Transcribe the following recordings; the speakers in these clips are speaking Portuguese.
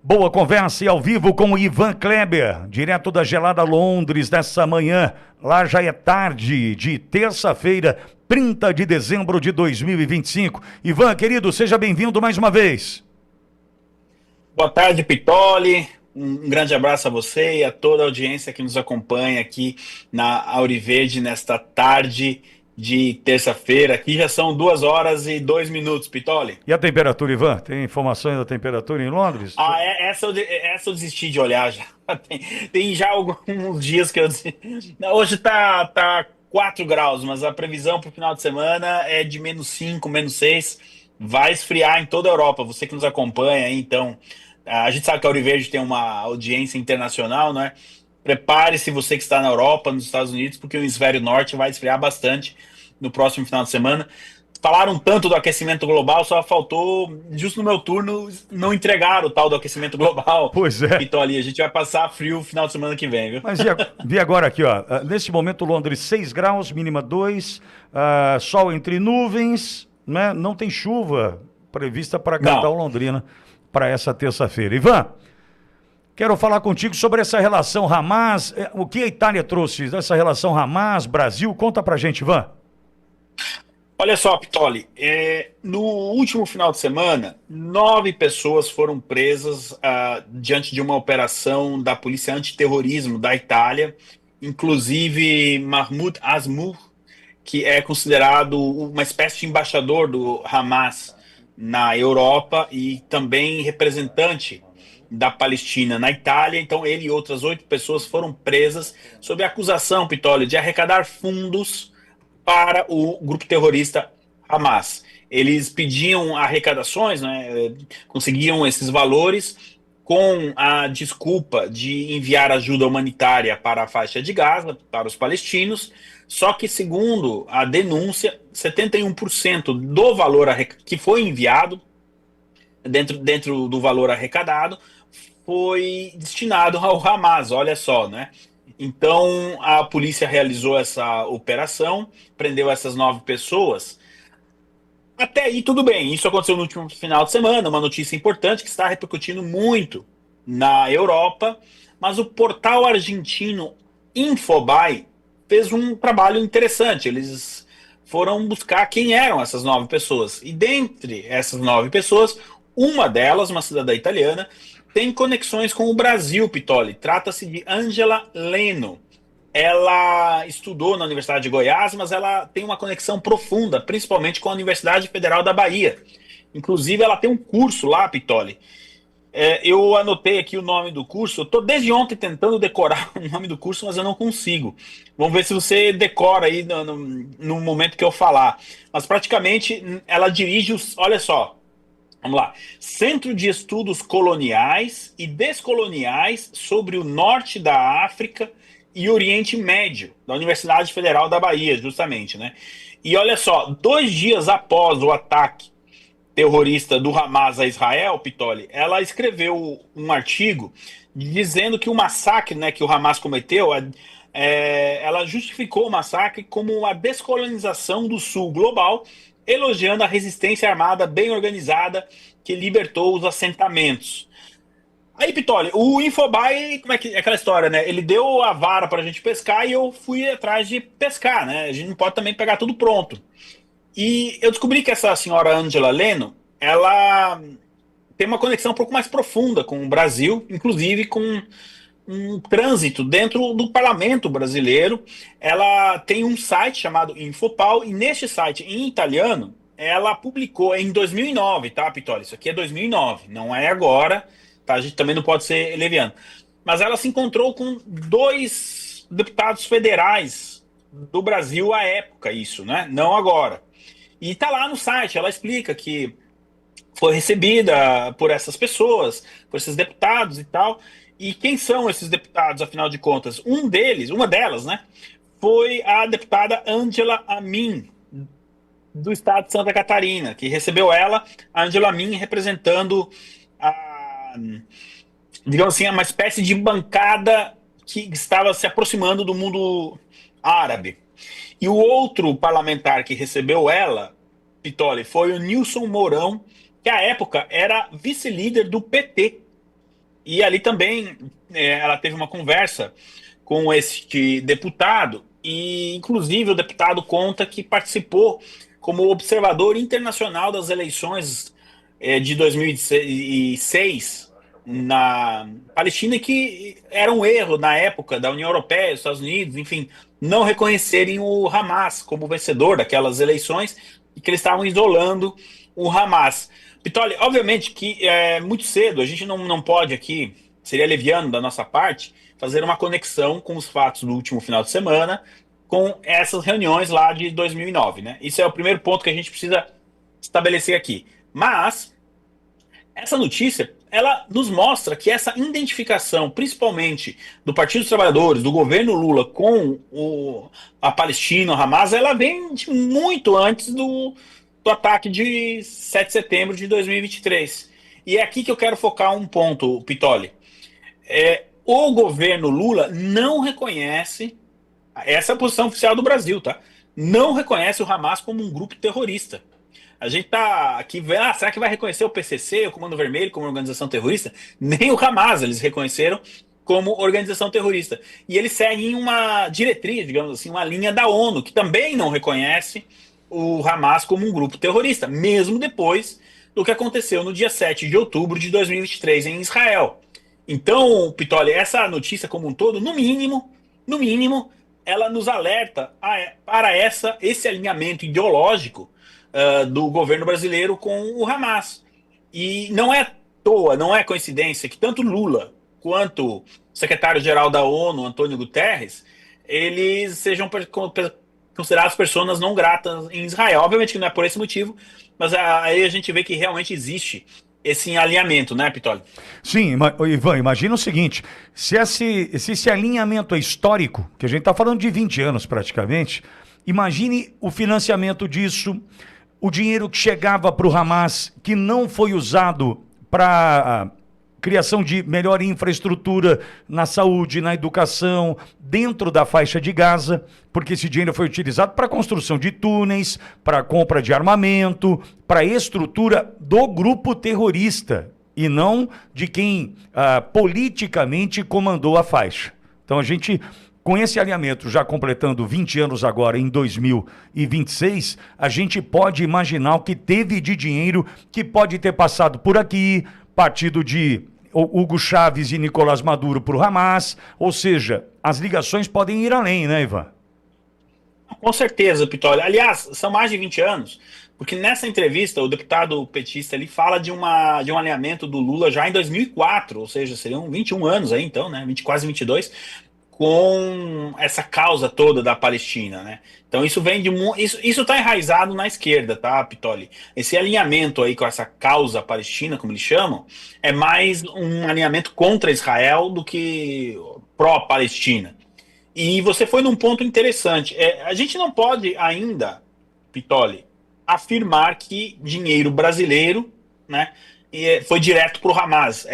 Boa conversa e ao vivo com o Ivan Kleber, direto da gelada Londres, nessa manhã. Lá já é tarde de terça-feira, 30 de dezembro de 2025. Ivan, querido, seja bem-vindo mais uma vez. Boa tarde, Pitoli. Um grande abraço a você e a toda a audiência que nos acompanha aqui na Auriverde nesta tarde de terça-feira. Aqui já são 2 horas e 2 minutos, Pitoli. E a temperatura, Ivan? Tem informações da temperatura em Londres? Essa eu desisti de olhar já. Tem já alguns dias que eu desisti. Hoje tá 4 graus, mas a previsão para o final de semana é de -5, -6. Vai esfriar em toda a Europa. Você que nos acompanha aí, então. A gente sabe que a Auriverde tem uma audiência internacional, né? Prepare-se você que está na Europa, nos Estados Unidos, porque o hemisfério norte vai esfriar bastante no próximo final de semana. Falaram tanto do aquecimento global, só faltou, justo no meu turno, não entregar o tal do aquecimento global. Pois é. Pitoli, a gente vai passar frio no final de semana que vem, viu? Mas vi agora aqui, ó. Nesse momento, Londres, 6 graus, mínima 2, sol entre nuvens, né? Não tem chuva prevista para a capital Não. londrina para essa terça-feira. Ivan, quero falar contigo sobre essa relação Hamas. O que a Itália trouxe dessa relação Hamas-Brasil? Conta pra gente, Ivan. Olha só, Pitoli, no último final de semana, 9 pessoas foram presas diante de uma operação da Polícia Antiterrorismo da Itália, inclusive Mahmoud Asmur, que é considerado uma espécie de embaixador do Hamas na Europa e também representante da Palestina na Itália. Então, ele e outras 8 pessoas foram presas sob a acusação, Pitoli, de arrecadar fundos para o grupo terrorista Hamas. Eles pediam arrecadações, né, conseguiam esses valores com a desculpa de enviar ajuda humanitária para a faixa de Gaza, para os palestinos, só que, segundo a denúncia, 71% do valor que foi enviado, dentro do valor arrecadado, foi destinado ao Hamas, olha só, né? Então, a polícia realizou essa operação, prendeu essas 9 pessoas. Até aí, tudo bem. Isso aconteceu no último final de semana, uma notícia importante que está repercutindo muito na Europa. Mas o portal argentino Infobae fez um trabalho interessante. Eles foram buscar quem eram essas 9 pessoas. E dentre essas 9 pessoas, uma delas, uma cidadã italiana, tem conexões com o Brasil, Pitoli. Trata-se de Angela Leno. Ela estudou na Universidade de Goiás, mas ela tem uma conexão profunda, principalmente com a Universidade Federal da Bahia. Inclusive, ela tem um curso lá, Pitoli. Eu anotei aqui o nome do curso. Eu estou desde ontem tentando decorar o nome do curso, mas eu não consigo. Vamos ver se você decora aí no momento que eu falar. Mas praticamente ela dirige os. Olha só. Vamos lá. Centro de Estudos Coloniais e Descoloniais sobre o Norte da África e Oriente Médio, da Universidade Federal da Bahia, justamente, né? E olha só, 2 dias após o ataque terrorista do Hamas a Israel, Pitoli, ela escreveu um artigo dizendo que o massacre, né, que o Hamas cometeu, ela justificou o massacre como uma descolonização do sul global, elogiando a resistência armada bem organizada que libertou os assentamentos. Aí, Pitoli, o Infobae, como é que é aquela história, né? Ele deu a vara pra gente pescar e eu fui atrás de pescar, né? A gente não pode também pegar tudo pronto. E eu descobri que essa senhora Angela Leno, ela tem uma conexão um pouco mais profunda com o Brasil, inclusive com um trânsito dentro do parlamento brasileiro. Ela tem um site chamado Infopal, e neste site, em italiano, ela publicou em 2009, tá, Pitoli? Isso aqui é 2009, não é agora, tá? A gente também não pode ser leviano. Mas ela se encontrou com 2 deputados federais do Brasil à época, isso, né? Não agora. E tá lá no site, ela explica que foi recebida por essas pessoas, por esses deputados e tal. E quem são esses deputados, afinal de contas? Um deles, uma delas, né, foi a deputada Angela Amin, do estado de Santa Catarina, que recebeu ela, a Angela Amin, representando a, digamos assim, uma espécie de bancada que estava se aproximando do mundo árabe. E o outro parlamentar que recebeu ela, Pitoli, foi o Nilson Mourão, que à época era vice-líder do PT. E ali também ela teve uma conversa com este deputado, e inclusive o deputado conta que participou como observador internacional das eleições de 2006 na Palestina, que era um erro na época da União Europeia, dos Estados Unidos, enfim, não reconhecerem o Hamas como vencedor daquelas eleições e que eles estavam isolando o Hamas. Pitoli, obviamente que é muito cedo, a gente não pode aqui, seria leviano da nossa parte, fazer uma conexão com os fatos do último final de semana com essas reuniões lá de 2009, né? Isso é o primeiro ponto que a gente precisa estabelecer aqui. Mas essa notícia, ela nos mostra que essa identificação, principalmente do Partido dos Trabalhadores, do governo Lula com a Palestina, o Hamas, ela vem de muito antes do ataque de 7 de setembro de 2023. E é aqui que eu quero focar um ponto, Pitoli. O governo Lula não reconhece, essa é a posição oficial do Brasil, tá? Não reconhece o Hamas como um grupo terrorista. A gente tá aqui vendo, será que vai reconhecer o PCC, o Comando Vermelho, como organização terrorista? Nem o Hamas eles reconheceram como organização terrorista. E eles seguem uma diretriz, digamos assim, uma linha da ONU, que também não reconhece o Hamas como um grupo terrorista, mesmo depois do que aconteceu no dia 7 de outubro de 2023 em Israel. Então, Pitoli, essa notícia como um todo, no mínimo, ela nos alerta para esse alinhamento ideológico do governo brasileiro com o Hamas. E não é à toa, não é coincidência que tanto Lula quanto o secretário-geral da ONU, Antônio Guterres, eles sejam considerados pessoas não gratas em Israel. Obviamente que não é por esse motivo, mas aí a gente vê que realmente existe esse alinhamento, né, Pitoli? Sim, Ivan, imagina o seguinte, se esse alinhamento é histórico, que a gente está falando de 20 anos praticamente, imagine o financiamento disso, o dinheiro que chegava para o Hamas, que não foi usado para criação de melhor infraestrutura na saúde, na educação, dentro da faixa de Gaza, porque esse dinheiro foi utilizado para a construção de túneis, para a compra de armamento, para a estrutura do grupo terrorista, e não de quem politicamente comandou a faixa. Então a gente, com esse alinhamento já completando 20 anos agora, em 2026, a gente pode imaginar o que teve de dinheiro que pode ter passado por aqui, partido de Hugo Chávez e Nicolás Maduro para o Hamas, ou seja, as ligações podem ir além, né, Ivan? Com certeza, Pitoli. Aliás, são mais de 20 anos, porque nessa entrevista o deputado petista ele fala de um alinhamento do Lula já em 2004, ou seja, seriam 21 anos aí então, né, quase 22, com essa causa toda da Palestina, né? Então isso vem de isso está enraizado na esquerda, tá, Pitoli? Esse alinhamento aí com essa causa palestina, como eles chamam, é mais um alinhamento contra Israel do que pró-Palestina. E você foi num ponto interessante. A gente não pode ainda, Pitoli, afirmar que dinheiro brasileiro, né, foi direto para o Hamas.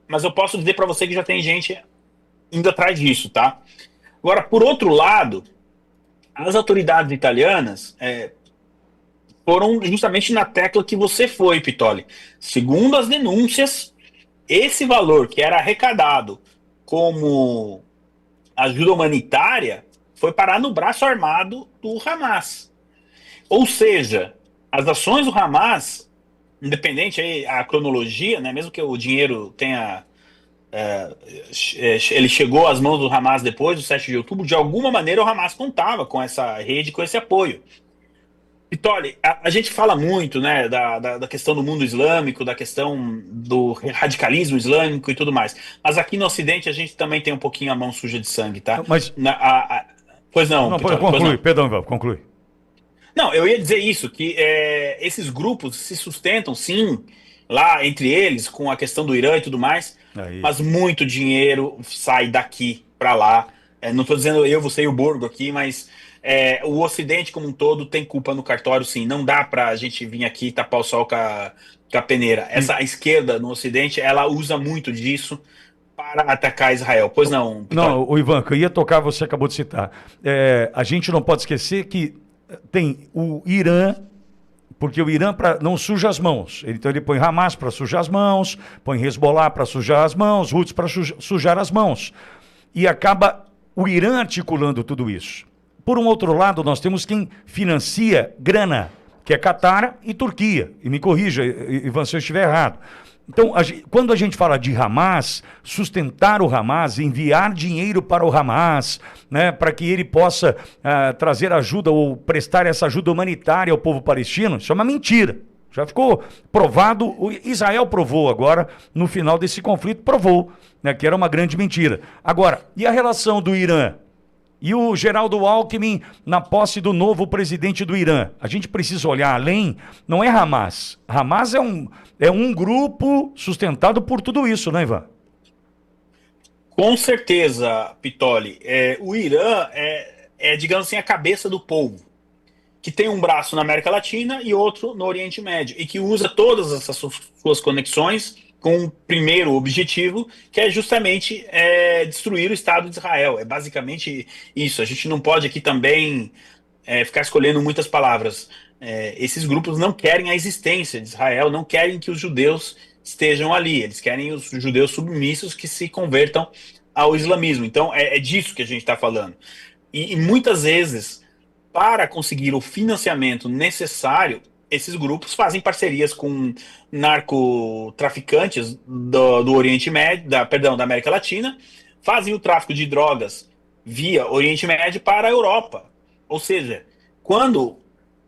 Mas eu posso dizer para você que já tem gente indo atrás disso, tá? Agora, por outro lado, as autoridades italianas foram justamente na tecla que você foi, Pitoli. Segundo as denúncias, esse valor que era arrecadado como ajuda humanitária foi parar no braço armado do Hamas. Ou seja, as ações do Hamas, independente aí a cronologia, né, mesmo que o dinheiro tenha ele chegou às mãos do Hamas depois do 7 de outubro, de alguma maneira o Hamas contava com essa rede, com esse apoio. Pitoli, a gente fala muito, né, da questão do mundo islâmico, da questão do radicalismo islâmico e tudo mais, mas aqui no Ocidente a gente também tem um pouquinho a mão suja de sangue, tá? Mas... Pois não, Pitoli, conclui, perdão, Ivan, conclui. Não, eu ia dizer isso, que esses grupos se sustentam, sim, lá entre eles, com a questão do Irã e tudo mais, mas muito dinheiro sai daqui para lá. Não estou dizendo eu, você e o Borgo aqui, mas o Ocidente como um todo tem culpa no cartório, sim. Não dá para a gente vir aqui e tapar o sol com a peneira. Essa esquerda no Ocidente, ela usa muito disso para atacar Israel. Pois não, Pitoli? Não, o Ivan, que eu ia tocar, você acabou de citar. A gente não pode esquecer que tem o Irã Porque o Irã não suja as mãos. Então ele põe Hamas para sujar as mãos, põe Hezbollah para sujar as mãos, Houthis para sujar as mãos. E acaba o Irã articulando tudo isso. Por um outro lado, nós temos quem financia grana, que é Catar e Turquia. E me corrija, Ivan, se eu estiver errado. Então, quando a gente fala de Hamas, sustentar o Hamas, enviar dinheiro para o Hamas, né, para que ele possa trazer ajuda ou prestar essa ajuda humanitária ao povo palestino, isso é uma mentira. Já ficou provado, Israel provou agora, no final desse conflito, provou, né, que era uma grande mentira. Agora, e a relação do Irã? E o Geraldo Alckmin na posse do novo presidente do Irã? A gente precisa olhar além, não é Hamas. Hamas é um grupo sustentado por tudo isso, né, Ivan? Com certeza, Pitoli. O Irã digamos assim, a cabeça do povo, que tem um braço na América Latina e outro no Oriente Médio, e que usa todas essas suas conexões com o primeiro objetivo, que é justamente destruir o Estado de Israel. É basicamente isso. A gente não pode aqui também ficar escolhendo muitas palavras. Esses grupos não querem a existência de Israel, não querem que os judeus estejam ali. Eles querem os judeus submissos que se convertam ao islamismo. Então, é disso que a gente está falando. E muitas vezes, para conseguir o financiamento necessário, esses grupos fazem parcerias com narcotraficantes do Oriente Médio, da América Latina, fazem o tráfico de drogas via Oriente Médio para a Europa. Ou seja, quando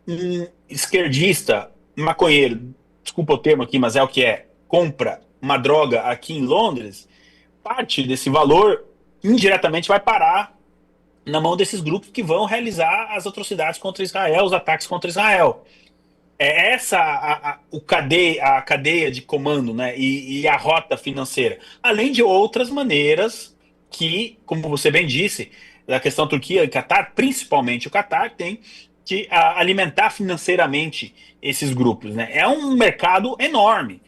um esquerdista, maconheiro, desculpa o termo aqui, mas é o que é, compra uma droga aqui em Londres, parte desse valor indiretamente vai parar na mão desses grupos que vão realizar as atrocidades contra Israel, os ataques contra Israel. É essa a cadeia de comando, né, e a rota financeira. Além de outras maneiras que, como você bem disse, da questão Turquia e Catar, principalmente o Catar, tem de alimentar financeiramente esses grupos, né? É um mercado enorme,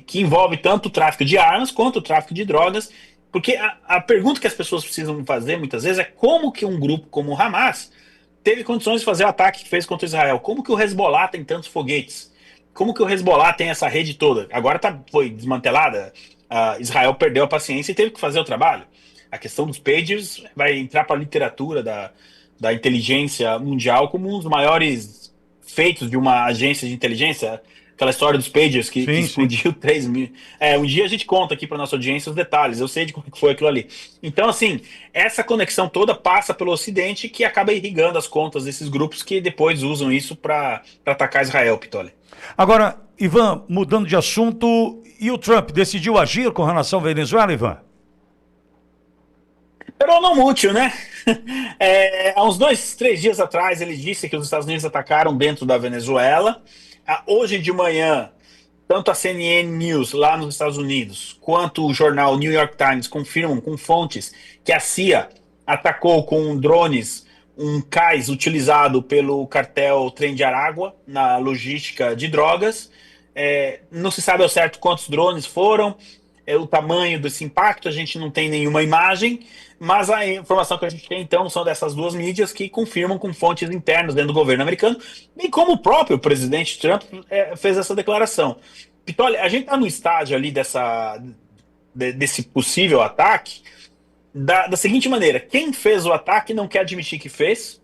que envolve tanto o tráfico de armas quanto o tráfico de drogas, porque a pergunta que as pessoas precisam fazer muitas vezes é como que um grupo como o Hamas teve condições de fazer o ataque que fez contra Israel. Como que o Hezbollah tem tantos foguetes? Como que o Hezbollah tem essa rede toda? Agora foi desmantelada, Israel perdeu a paciência e teve que fazer o trabalho. A questão dos pagers vai entrar para a literatura da inteligência mundial como um dos maiores feitos de uma agência de inteligência. Aquela história dos pagers que explodiu 3 mil. Um dia a gente conta aqui para nossa audiência os detalhes. Eu sei de como foi aquilo ali. Então, assim, essa conexão toda passa pelo Ocidente, que acaba irrigando as contas desses grupos que depois usam isso para atacar Israel, Pitoli. Agora, Ivan, mudando de assunto, e o Trump decidiu agir com relação à Venezuela, Ivan? Peronomútil, né? Há uns 2, 3 dias atrás ele disse que os Estados Unidos atacaram dentro da Venezuela. Hoje de manhã, tanto a CNN News lá nos Estados Unidos, quanto o jornal New York Times confirmam com fontes que a CIA atacou com drones um cais utilizado pelo cartel Trem de Aragua na logística de drogas. Não se sabe ao certo quantos drones foram, o tamanho desse impacto, a gente não tem nenhuma imagem, mas a informação que a gente tem, então, são dessas duas mídias que confirmam com fontes internas dentro do governo americano, bem como o próprio presidente Trump fez essa declaração. Pitoli, a gente está no estágio ali desse possível ataque da seguinte maneira: quem fez o ataque não quer admitir que fez,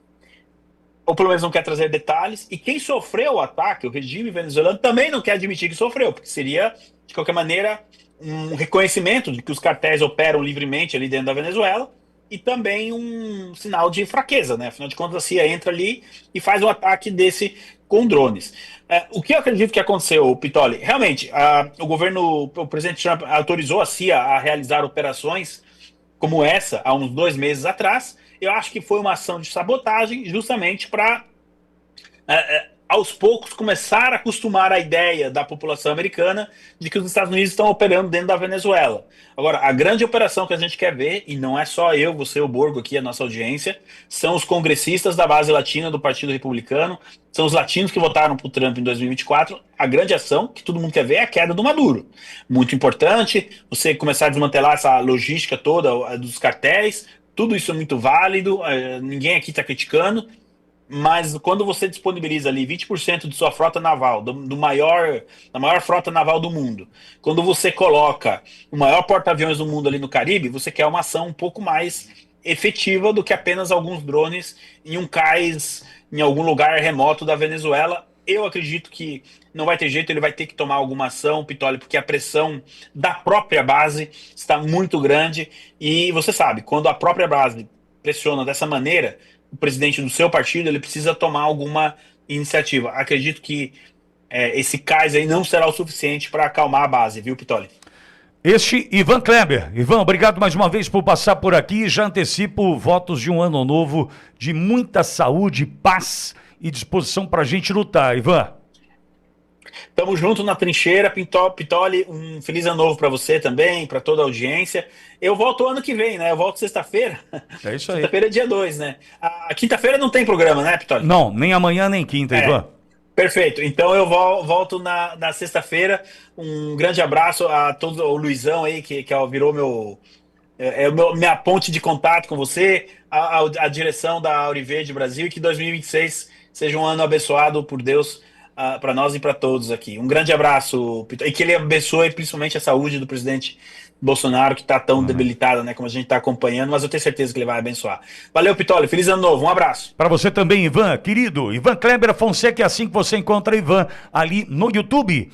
ou pelo menos não quer trazer detalhes, e quem sofreu o ataque, o regime venezuelano, também não quer admitir que sofreu, porque seria, de qualquer maneira, um reconhecimento de que os cartéis operam livremente ali dentro da Venezuela e também um sinal de fraqueza, né? Afinal de contas, a CIA entra ali e faz um ataque desse com drones. O que eu acredito que aconteceu, Pitoli? Realmente, o presidente Trump autorizou a CIA a realizar operações como essa há uns 2 meses atrás. Eu acho que foi uma ação de sabotagem justamente para aos poucos começar a acostumar a ideia da população americana de que os Estados Unidos estão operando dentro da Venezuela. Agora, a grande operação que a gente quer ver, e não é só eu, você, o Borgo aqui, a nossa audiência, são os congressistas da base latina do Partido Republicano, são os latinos que votaram para o Trump em 2024. A grande ação que todo mundo quer ver é a queda do Maduro. Muito importante você começar a desmantelar essa logística toda dos cartéis, tudo isso é muito válido, ninguém aqui está criticando. Mas quando você disponibiliza ali 20% de sua frota naval, da maior frota naval do mundo, quando você coloca o maior porta-aviões do mundo ali no Caribe, você quer uma ação um pouco mais efetiva do que apenas alguns drones em um cais em algum lugar remoto da Venezuela. Eu acredito que não vai ter jeito, ele vai ter que tomar alguma ação, Pitoli, porque a pressão da própria base está muito grande. E você sabe, quando a própria base pressiona dessa maneira, o presidente do seu partido ele precisa tomar alguma iniciativa. Acredito que esse cais aí não será o suficiente para acalmar a base, viu, Pitoli? Este Ivan Kleber. Ivan, obrigado mais uma vez por passar por aqui. Já antecipo votos de um ano novo de muita saúde, paz e disposição para a gente lutar, Ivan. Tamo junto na trincheira, Pitoli, um feliz ano novo para você também, para toda a audiência. Eu volto ano que vem, né? Eu volto sexta-feira. É isso aí. Sexta-feira é dia 2, né? A quinta-feira não tem programa, né, Pitoli? Não, nem amanhã nem quinta, Ivan. Perfeito. Então eu volto na sexta-feira. Um grande abraço a todos, o Luizão aí, que virou minha ponte de contato com você, a direção da Auriverde Brasil, e que 2026 seja um ano abençoado por Deus para nós e para todos aqui. Um grande abraço, e que ele abençoe principalmente a saúde do presidente Bolsonaro, que está tão debilitada, né, como a gente está acompanhando, mas eu tenho certeza que ele vai abençoar. Valeu, Pitoli, feliz ano novo, um abraço. Para você também, Ivan, querido, Ivan Kleber Fonseca, é assim que você encontra Ivan ali no YouTube.